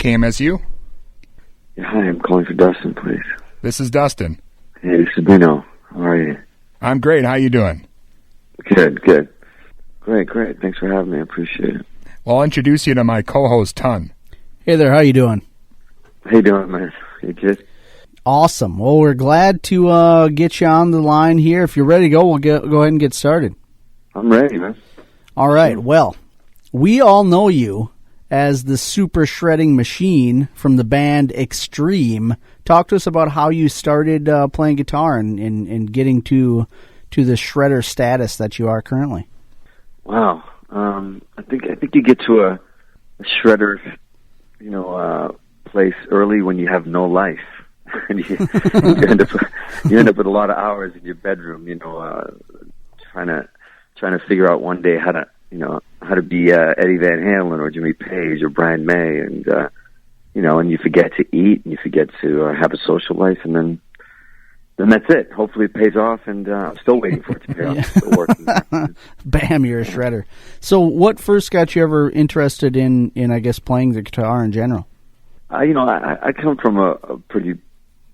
KMSU? Yeah, hi, I'm calling for Dustin, please. This is Dustin. Hey, this is Nuno. How are you? I'm great. How you doing? Good. Great. Thanks for having me. I appreciate it. Well, I'll introduce you to my co-host, Ton. Hey there, how you doing? How you doing, man? You good? Awesome. Well, we're glad to get you on the line here. If you're ready to go, we'll go ahead and get started. I'm ready, man. All right. Well, we all know you as the super shredding machine from the band Extreme. Talk to us about how you started playing guitar and getting to the shredder status that you are currently. Wow. I think you get to a shredder, place early when you have no life, and you end up with a lot of hours in your bedroom, trying to figure out one day how to be Eddie Van Halen or Jimmy Page or Brian May, and and you forget to eat and you forget to have a social life, and then that's it. Hopefully it pays off, and I'm still waiting for it to pay off. I'm still working. Bam, you're a shredder. So what first got you ever interested in I guess, playing the guitar in general? I come from a pretty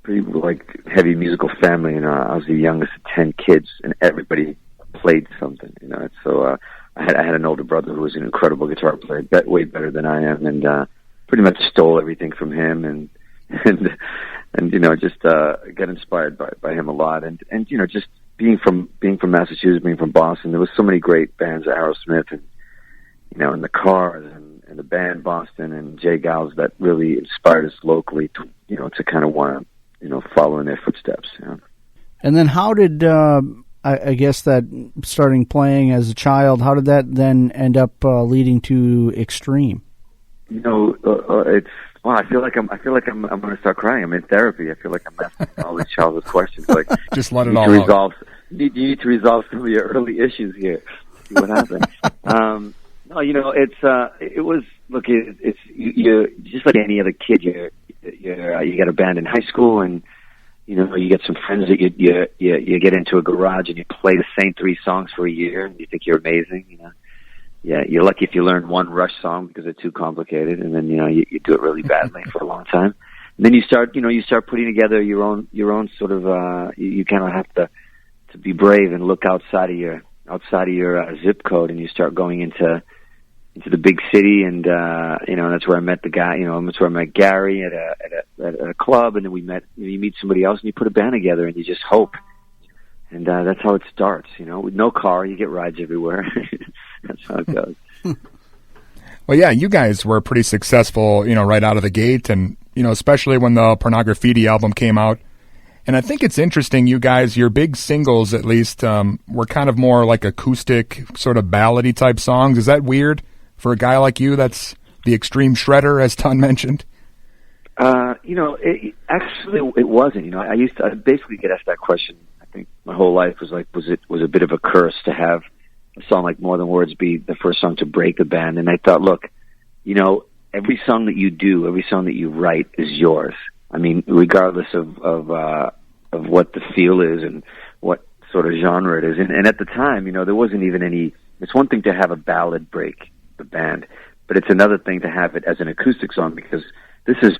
like heavy musical family. I was the youngest of 10 kids, and everybody played something. So I had an older brother who was an incredible guitar player, way better than I am, and pretty much stole everything from him, and just got inspired by him a lot, and just being from Massachusetts, being from Boston, there was so many great bands, Aerosmith, and and the Cars, and the band Boston, and Jay Giles, that really inspired us locally to kind of want to follow in their footsteps. And then how did I guess that starting playing as a child, how did that then end up leading to Extreme? It's. Well, I feel like I'm going to start crying. I'm in therapy. I feel like I'm asking all these childhood questions. Like, just let it all out. You need to resolve some of your early issues here. See what happens. No, it was. Look, it's you just like any other kid. You get a band in high school, and you get some friends that you get into a garage and you play the same 3 songs for a year, and you think you're amazing. Yeah, you're lucky if you learn one Rush song because they're too complicated, and then you do it really badly for a long time. And then you start putting together your own sort of. You kind of have to be brave and look outside of your zip code, and you start going into the big city, and that's where I met the guy. That's where I met Gary at a club, and then we met. You meet somebody else, and you put a band together, and you just hope. And that's how it starts, with no car, you get rides everywhere. That's how it goes. Well, yeah, you guys were pretty successful, right out of the gate, and, especially when the Pornography album came out. And I think it's interesting, you guys, your big singles, at least, were kind of more like acoustic, sort of ballady type songs. Is that weird for a guy like you that's the extreme shredder, as Ton mentioned? It wasn't. I used to basically get asked that question. I think my whole life was a bit of a curse to have a song like More Than Words be the first song to break the band. And I thought, look, every song that you do, every song that you write is yours. I mean, regardless of what the feel is and what sort of genre it is. And at the time, there wasn't even any. It's one thing to have a ballad break the band, but it's another thing to have it as an acoustic song, because this is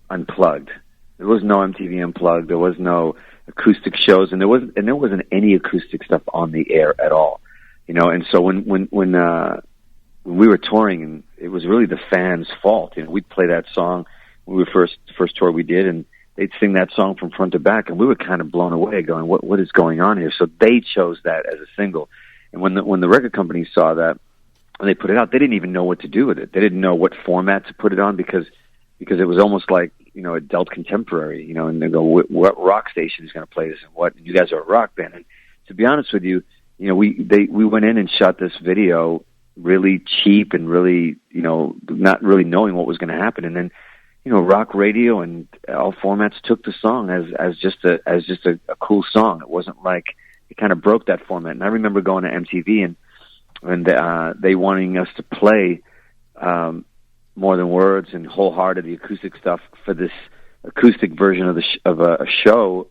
unplugged. There was no MTV Unplugged. There was no acoustic shows, and there wasn't any acoustic stuff on the air at all. And so when we were touring, and it was really the fans' fault. We'd play that song when we were first tour we did, and they'd sing that song from front to back, and we were kind of blown away, going, "What is going on here?" So they chose that as a single, and when the record company saw that and they put it out, they didn't even know what to do with it. They didn't know what format to put it on, because it was almost like adult contemporary, and they go, "What rock station is going to play this, and what? And you guys are a rock band." And to be honest with you, we went in and shot this video really cheap and really not really knowing what was going to happen, and then rock radio and all formats took the song as just a cool song. It wasn't like, it kind of broke that format. And I remember going to MTV and they wanting us to play More Than Words and Wholehearted, the acoustic stuff, for this acoustic version of a show,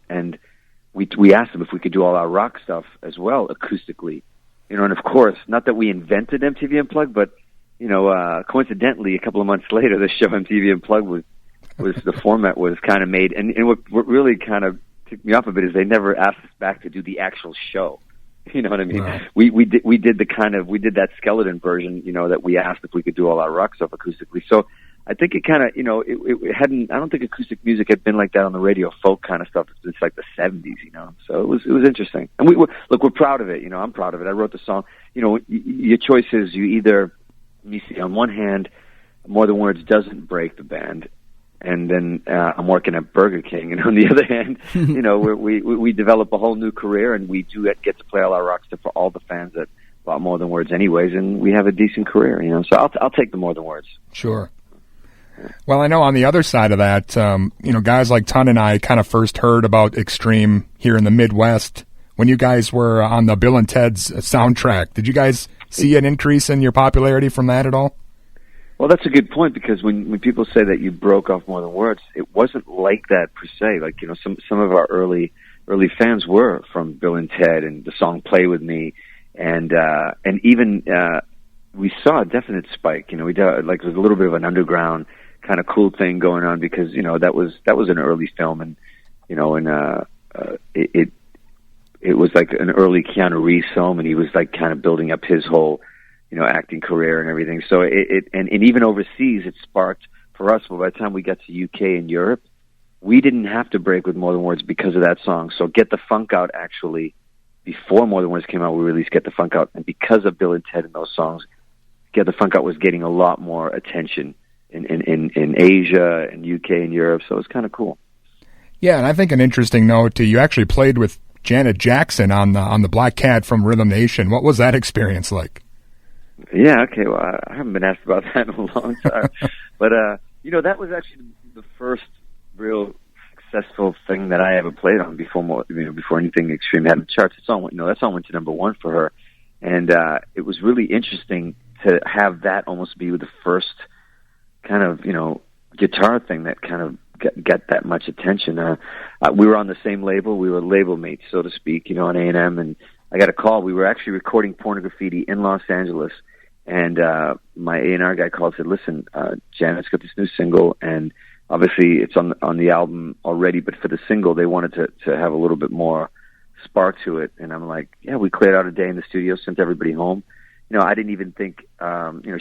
and we asked them if we could do all our rock stuff as well acoustically, and of course, not that we invented MTV Unplugged, but coincidentally, a couple of months later, the show MTV Unplugged was the format was kind of made, and what really kind of took me off a bit is they never asked us back to do the actual show. You know what I mean? Wow. We did that skeleton version, that we asked if we could do all our rock stuff acoustically. So I think it kind of, it hadn't. I don't think acoustic music had been like that on the radio, folk kind of stuff. It's like the '70s, So it was interesting, and we're proud of it. I'm proud of it. I wrote the song. Your choice is you either. You see, on one hand, More Than Words doesn't break the band, and then I'm working at Burger King, and on the other hand, we develop a whole new career, and we do get to play all our rock stuff for all the fans that bought More Than Words anyways, and we have a decent career, So I'll take the More Than Words. Sure. Well, I know on the other side of that, guys like Ton and I kind of first heard about Extreme here in the Midwest when you guys were on the Bill and Ted's soundtrack. Did you guys see an increase in your popularity from that at all? Well, that's a good point, because when people say that you broke off More Than Words, it wasn't like that per se. Like, some of our early fans were from Bill and Ted and the song Play With Me, and even we saw a definite spike. We did, like, there was a little bit of an underground kind of cool thing going on, because that was an early film, and it was like an early Keanu Reeves film, and he was like kind of building up his whole, acting career and everything. So and even overseas, it sparked for us. But by the time we got to UK and Europe, we didn't have to break with More Than Words because of that song. So Get the Funk Out, actually, before More Than Words came out, we released Get the Funk Out, and because of Bill and Ted and those songs, Get the Funk Out was getting a lot more attention in Asia and UK and Europe. So it was kind of cool. Yeah, and I think an interesting note, you actually played with Janet Jackson on the Black Cat from Rhythm Nation. What was that experience like? Yeah, okay. Well, I haven't been asked about that in a long time, but that was actually the first real successful thing that I ever played on before anything Extreme had in the charts. That song went to number one for her, and it was really interesting to have that almost be the first kind of guitar thing that kind of get that much attention. We were on the same label. We were label mates, so to speak, on A&M, and I got a call. We were actually recording Pornography in Los Angeles, and my A&R guy called and said, listen, Janet's got this new single, and obviously it's on the album already, but for the single, they wanted to have a little bit more spark to it. And I'm like, yeah, we cleared out a day in the studio, sent everybody home. I didn't even think,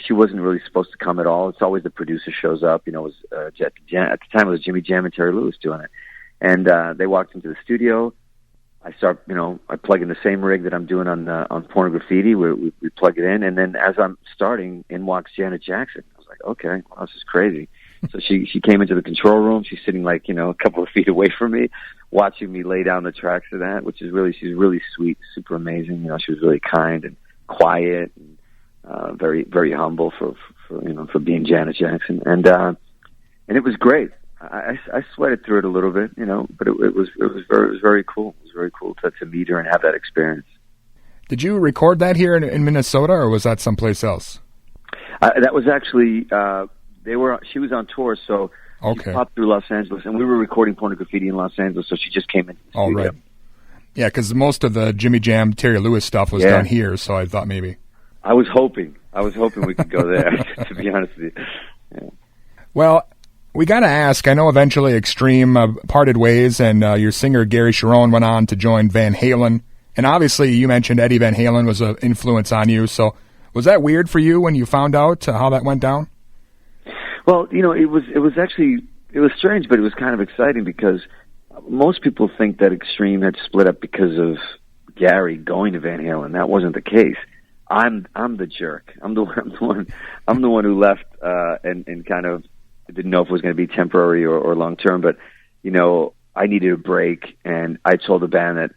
she wasn't really supposed to come at all. It's always the producer shows up. It was at the time it was Jimmy Jam and Terry Lewis doing it, and they walked into the studio. I start, I plug in the same rig that I'm doing on Pornography. We plug it in, and then as I'm starting, in walks Janet Jackson. I was like, okay, well, this is crazy. So she came into the control room. She's sitting like a couple of feet away from me, watching me lay down the tracks of that, which is she's really sweet, super amazing. She was really kind and quiet and very, very humble for being Janet Jackson, and it was great. I sweated through it a little bit, but it was very cool. It was very cool to meet her and have that experience. Did you record that here in Minnesota, or was that someplace else? That was actually she was on tour, so okay. She popped through Los Angeles, and we were recording Pornography in Los Angeles, so she just came into the studio. All right. Yeah, because most of the Jimmy Jam, Terry Lewis stuff was done here, so I thought maybe. I was hoping we could go there, to be honest with you. Yeah. Well, we got to ask, I know eventually Extreme parted ways, and your singer Gary Cherone went on to join Van Halen. And obviously you mentioned Eddie Van Halen was an influence on you, so was that weird for you when you found out how that went down? Well, it was strange, but it was kind of exciting because most people think that Extreme had split up because of Gary going to Van Halen. That wasn't the case. I'm the jerk. I'm the one who left and kind of didn't know if it was going to be temporary or long term. But I needed a break, and I told the band that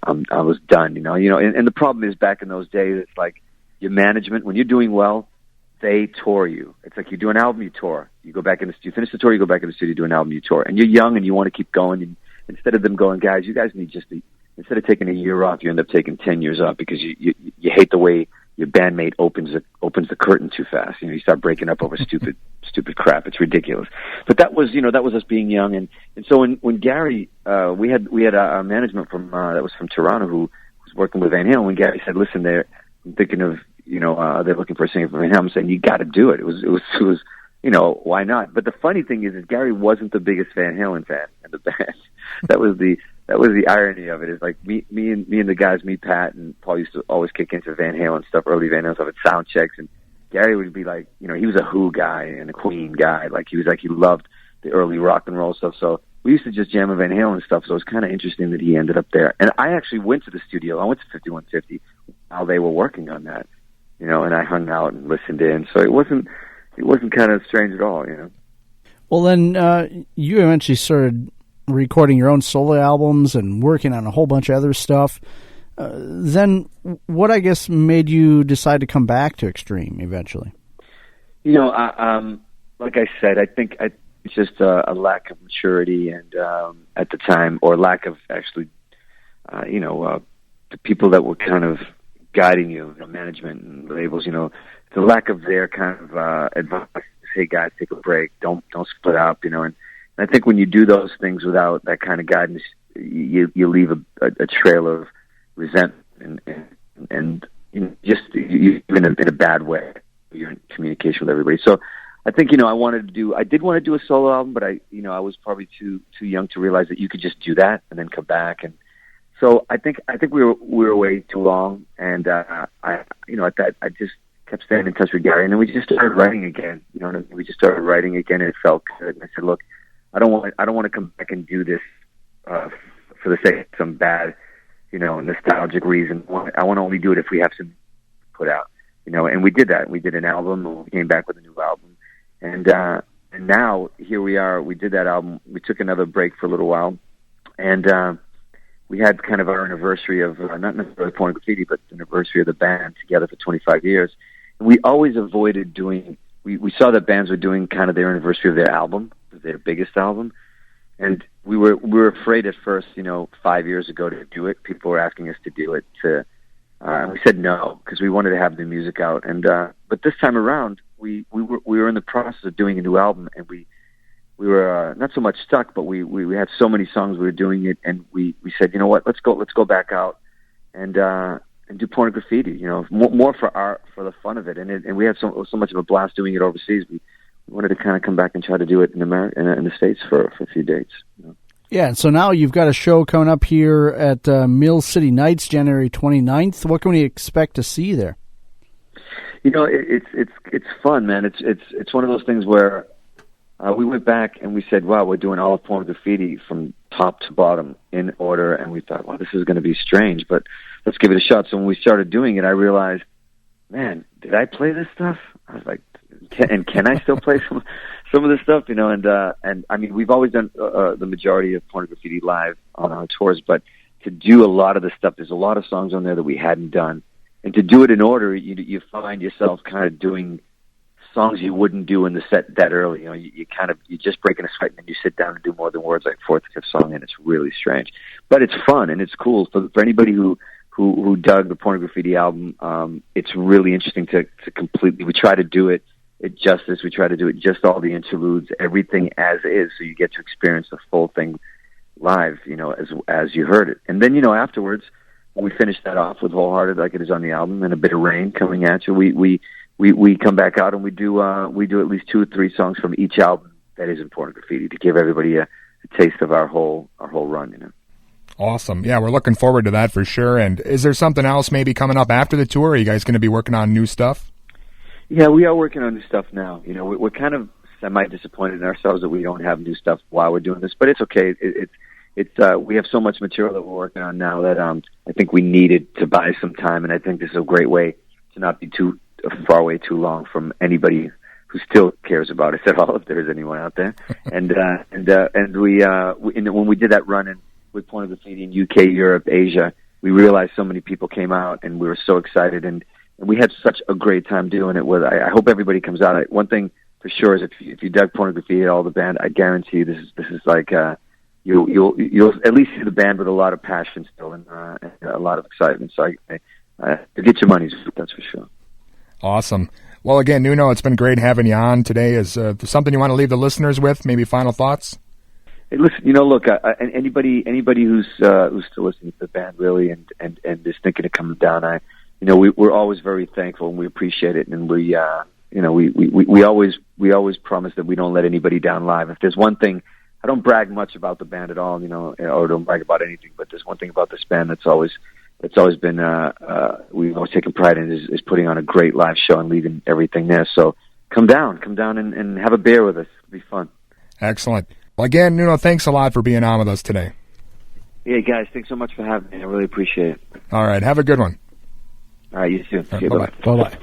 I was done. And the problem is back in those days, it's like your management when you're doing well, they tour you. It's like you do an album, you tour. You go back in the studio, finish the tour, you go back in the studio, do an album, you tour. And you're young and you want to keep going. And instead of them going, guys, you guys need instead of taking a year off, you end up taking 10 years off because you hate the way your bandmate opens the curtain too fast. You start breaking up over stupid crap. It's ridiculous. But that was us being young. And so when Gary, we had a management that was from Toronto who was working with Van Halen. When Gary said, listen, I'm thinking of they're looking for a singer for Van Halen. I'm saying, you got to do it. It was, why not? But the funny thing is Gary wasn't the biggest Van Halen fan in the band. That was the irony of it. Is like me and the guys, Pat and Paul used to always kick into Van Halen stuff, early Van Halen stuff at sound checks, and Gary would be like, he was a Who guy and a Queen guy. Like he loved the early rock and roll stuff. So we used to just jam a Van Halen stuff. So it was kind of interesting that he ended up there. And I actually went to the studio. I went to 5150 while they were working on that, and I hung out and listened in. So it wasn't kind of strange at all, Well, then you eventually started recording your own solo albums and working on a whole bunch of other stuff. Then what, I guess, made you decide to come back to Extreme eventually? Like I said, I think it's just a lack of maturity and at the time, or lack of actually, the people that were kind of guiding you, management and labels, the lack of their kind of advice. Hey guys, take a break. Don't split up, and I think when you do those things without that kind of guidance, you leave a trail of resentment and just you in a bad way. You're in communication with everybody. So I think, I did want to do a solo album, but I was probably too young to realize that you could just do that and then come back. And so I think we were away too long. And, at that, I just kept staying in touch with Gary, and then we just started writing again. We just started writing again, and it felt good. And I said, look, I don't want to come back and do this, for the sake of some bad, nostalgic reason. I want to only do it if we have some put out, and we did that. We did an album, and we came back with a new album. And now here we are. We did that album. We took another break for a little while, and we had kind of our anniversary of not necessarily Porn Graffiti, but the anniversary of the band together for 25 years. And we always avoided doing. We saw that bands were doing kind of their anniversary of their album, their biggest album, and we were afraid at first. 5 years ago to do it. People were asking us to do it. And we said no because we wanted to have the music out. And but this time around, we were in the process of doing a new album, and we were not so much stuck, but we had so many songs we were doing it, and we said, you know what, let's go back out and do Porn Graffiti, more for the fun of it, and we had so much of a blast doing it overseas. We wanted to kind of come back and try to do it in America, in the States for a few dates. Yeah, and so now you've got a show coming up here at Mill City Nights, January 29th. What can we expect to see there? It's fun, man. It's one of those things where we went back and we said, wow, we're doing all of Porn Graffiti from top to bottom in order, and we thought, well, this is going to be strange, but let's give it a shot. So when we started doing it, I realized, man, did I play this stuff? I was like, can I still play some of this stuff? And I mean, we've always done the majority of Porn Graffiti live on our tours, but to do a lot of the stuff, there's a lot of songs on there that we hadn't done. And to do it in order, you find yourself kind of doing songs you wouldn't do in the set that early. You just break in a sweat and then you sit down and do more than words, like fourth or fifth song, and it's really strange. But it's fun and it's cool for anybody who dug the Porn Graffiti album. It's really interesting to completely. We try to do it justice. We try to do it just all the interludes, everything as is, so you get to experience the full thing live. As you heard it, and then afterwards. We finish that off with Wholehearted, like it is on the album, and A Bit of Rain coming at you. We come back out and we do at least 2 or 3 songs from each album that is in Porn Graffiti to give everybody a taste of our whole run. Awesome. Yeah, we're looking forward to that for sure. And is there something else maybe coming up after the tour? Are you guys going to be working on new stuff? Yeah, we are working on new stuff now. We're kind of semi-disappointed in ourselves that we don't have new stuff while we're doing this, but it's okay. We have so much material that we're working on now that I think we needed to buy some time, and I think this is a great way to not be too far away too long from anybody who still cares about us at all, if there is anyone out there. And when we did that run with Porn Graffiti in UK, Europe, Asia, we realized so many people came out, and we were so excited, and we had such a great time doing it. I hope everybody comes out. One thing for sure is if you dug Porn Graffiti at all, the band, I guarantee you this is like. You'll at least see the band with a lot of passion still and a lot of excitement. So you get your money's worth, that's for sure. Awesome. Well, again, Nuno, it's been great having you on today. Is there something you want to leave the listeners with? Maybe final thoughts? Hey, listen, look, anybody who's still listening to the band really and is thinking of coming down, we're always very thankful and we appreciate it, and we always promise that we don't let anybody down live. If there's one thing, I don't brag much about the band at all, or don't brag about anything, but there's one thing about this band that's always been, we've always taken pride in is putting on a great live show and leaving everything there. So come down and have a beer with us. It'll be fun. Excellent. Well, again, Nuno, thanks a lot for being on with us today. Yeah, guys, thanks so much for having me. I really appreciate it. All right. Have a good one. All right, you too. Right, okay, bye-bye. Bye-bye.